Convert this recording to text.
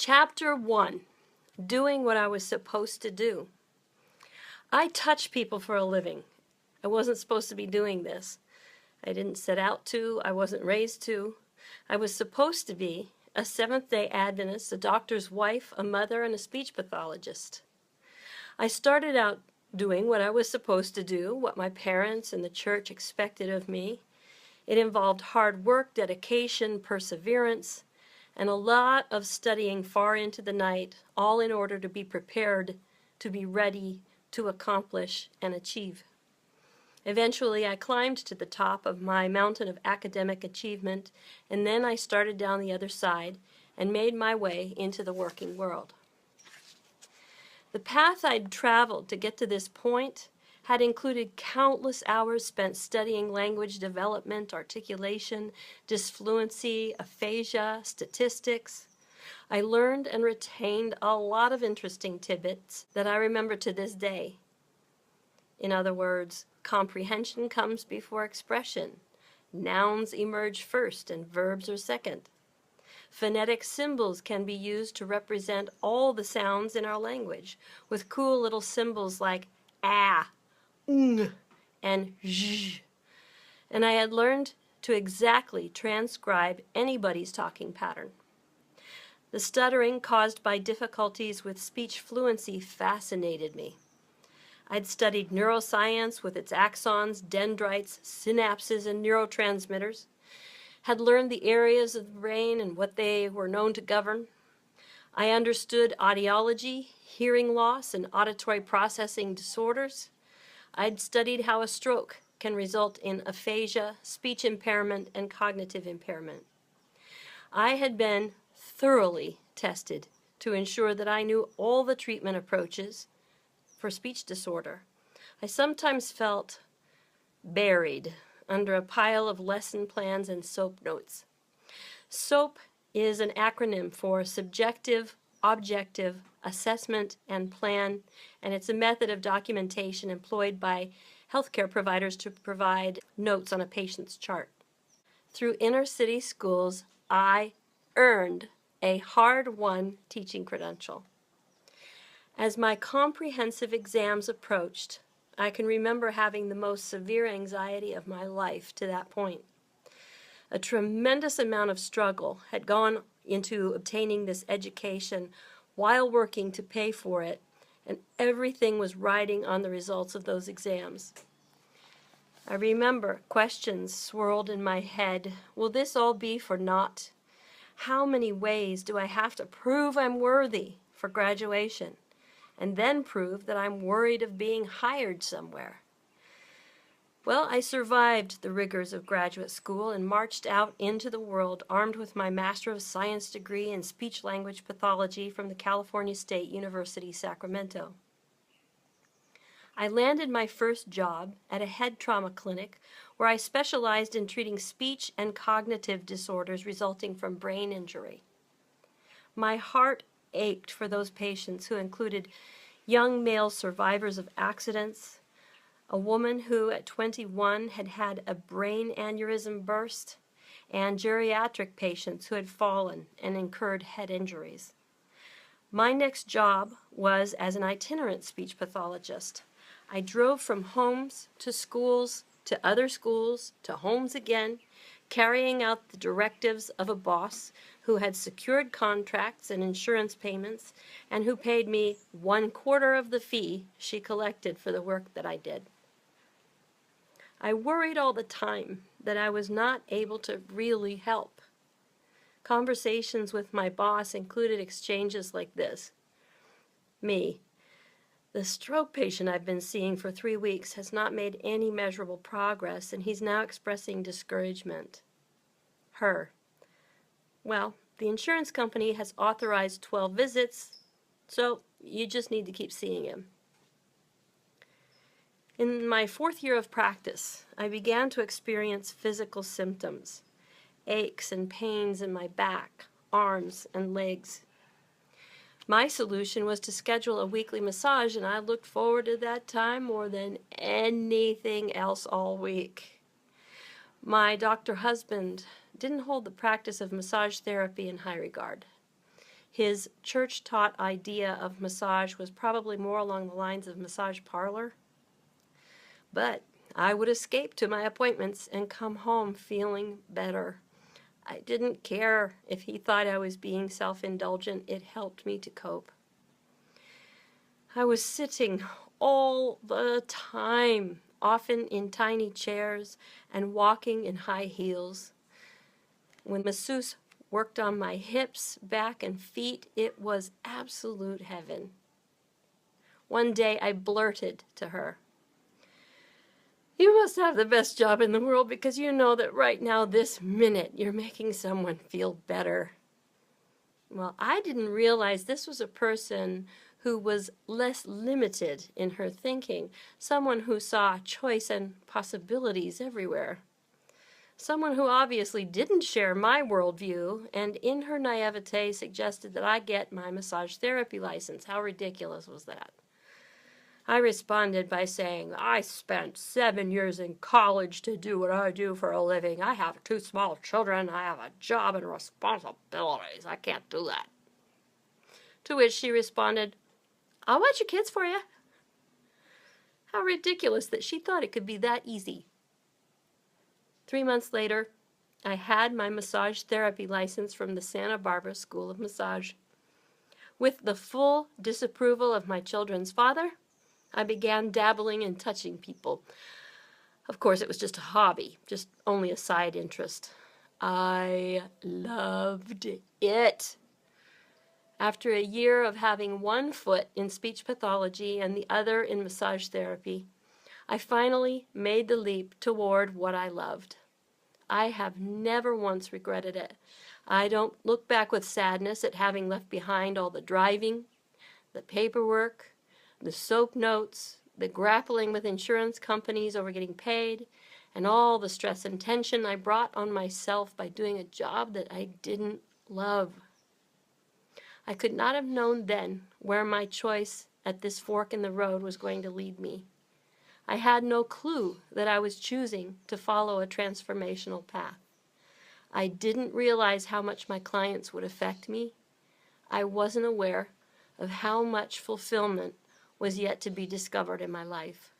Chapter 1, Doing What I Was Supposed to Do. I touch people for a living. I wasn't supposed to be doing this. I didn't set out to. I wasn't raised to. I was supposed to be a Seventh-day Adventist, a doctor's wife, a mother, and a speech pathologist. I started out doing what I was supposed to do, what my parents and the church expected of me. It involved hard work, dedication, perseverance, and a lot of studying far into the night, all in order to be prepared, to be ready to accomplish and achieve. Eventually, I climbed to the top of my mountain of academic achievement, and then I started down the other side and made my way into the working world. The path I'd traveled to get to this point had included countless hours spent studying language development, articulation, disfluency, aphasia, statistics. I learned and retained a lot of interesting tidbits that I remember to this day. In other words, comprehension comes before expression. Nouns emerge first and verbs are second. Phonetic symbols can be used to represent all the sounds in our language, with cool little symbols like ah, and zh. And I had learned to exactly transcribe anybody's talking pattern. The stuttering caused by difficulties with speech fluency fascinated me. I'd studied neuroscience with its axons, dendrites, synapses, and neurotransmitters, had learned the areas of the brain and what they were known to govern. I understood audiology, hearing loss, and auditory processing disorders. I'd studied how a stroke can result in aphasia, speech impairment, and cognitive impairment. I had been thoroughly tested to ensure that I knew all the treatment approaches for speech disorder. I sometimes felt buried under a pile of lesson plans and SOAP notes. SOAP is an acronym for Subjective, Objective, Assessment, and Plan, and it's a method of documentation employed by healthcare providers to provide notes on a patient's chart. Through inner-city schools, I earned a hard-won teaching credential. As my comprehensive exams approached, I can remember having the most severe anxiety of my life to that point. A tremendous amount of struggle had gone into obtaining this education while working to pay for it, and everything was riding on the results of those exams. I remember questions swirled in my head. Will this all be for naught? How many ways do I have to prove I'm worthy for graduation, and then prove that I'm worried of being hired somewhere? Well, I survived the rigors of graduate school and marched out into the world armed with my Master of Science degree in Speech-Language Pathology from the California State University, Sacramento. I landed my first job at a head trauma clinic where I specialized in treating speech and cognitive disorders resulting from brain injury. My heart ached for those patients who included young male survivors of accidents, a woman who at 21 had had a brain aneurysm burst, and geriatric patients who had fallen and incurred head injuries. My next job was as an itinerant speech pathologist. I drove from homes to schools, to other schools, to homes again, carrying out the directives of a boss who had secured contracts and insurance payments and who paid me 1/4 of the fee she collected for the work that I did. I worried all the time that I was not able to really help. Conversations with my boss included exchanges like this. Me, the stroke patient I've been seeing for 3 weeks has not made any measurable progress, and he's now expressing discouragement. Her, well, the insurance company has authorized 12 visits, so you just need to keep seeing him. In my 4th year of practice, I began to experience physical symptoms, aches and pains in my back, arms, and legs. My solution was to schedule a weekly massage, and I looked forward to that time more than anything else all week. My doctor husband didn't hold the practice of massage therapy in high regard. His church-taught idea of massage was probably more along the lines of massage parlor. But I would escape to my appointments and come home feeling better. I didn't care if he thought I was being self-indulgent. It helped me to cope. I was sitting all the time, often in tiny chairs and walking in high heels. When masseuse worked on my hips, back, and feet, it was absolute heaven. One day I blurted to her, "You must have the best job in the world because you know that right now, this minute, you're making someone feel better." Well, I didn't realize this was a person who was less limited in her thinking, someone who saw choice and possibilities everywhere. Someone who obviously didn't share my worldview, and in her naivete suggested that I get my massage therapy license. How ridiculous was that? I responded by saying, "I spent 7 years in college to do what I do for a living. I have 2 small children. I have a job and responsibilities. I can't do that." To which she responded, "I'll watch your kids for you." How ridiculous that she thought it could be that easy. 3 months later, I had my massage therapy license from the Santa Barbara School of Massage. With the full disapproval of my children's father, I began dabbling and touching people. Of course, it was just a hobby, just only a side interest. I loved it. After a year of having one foot in speech pathology and the other in massage therapy, I finally made the leap toward what I loved. I have never once regretted it. I don't look back with sadness at having left behind all the driving, the paperwork, the soap notes, the grappling with insurance companies over getting paid, and all the stress and tension I brought on myself by doing a job that I didn't love. I could not have known then where my choice at this fork in the road was going to lead me. I had no clue that I was choosing to follow a transformational path. I didn't realize how much my clients would affect me. I wasn't aware of how much fulfillment was yet to be discovered in my life.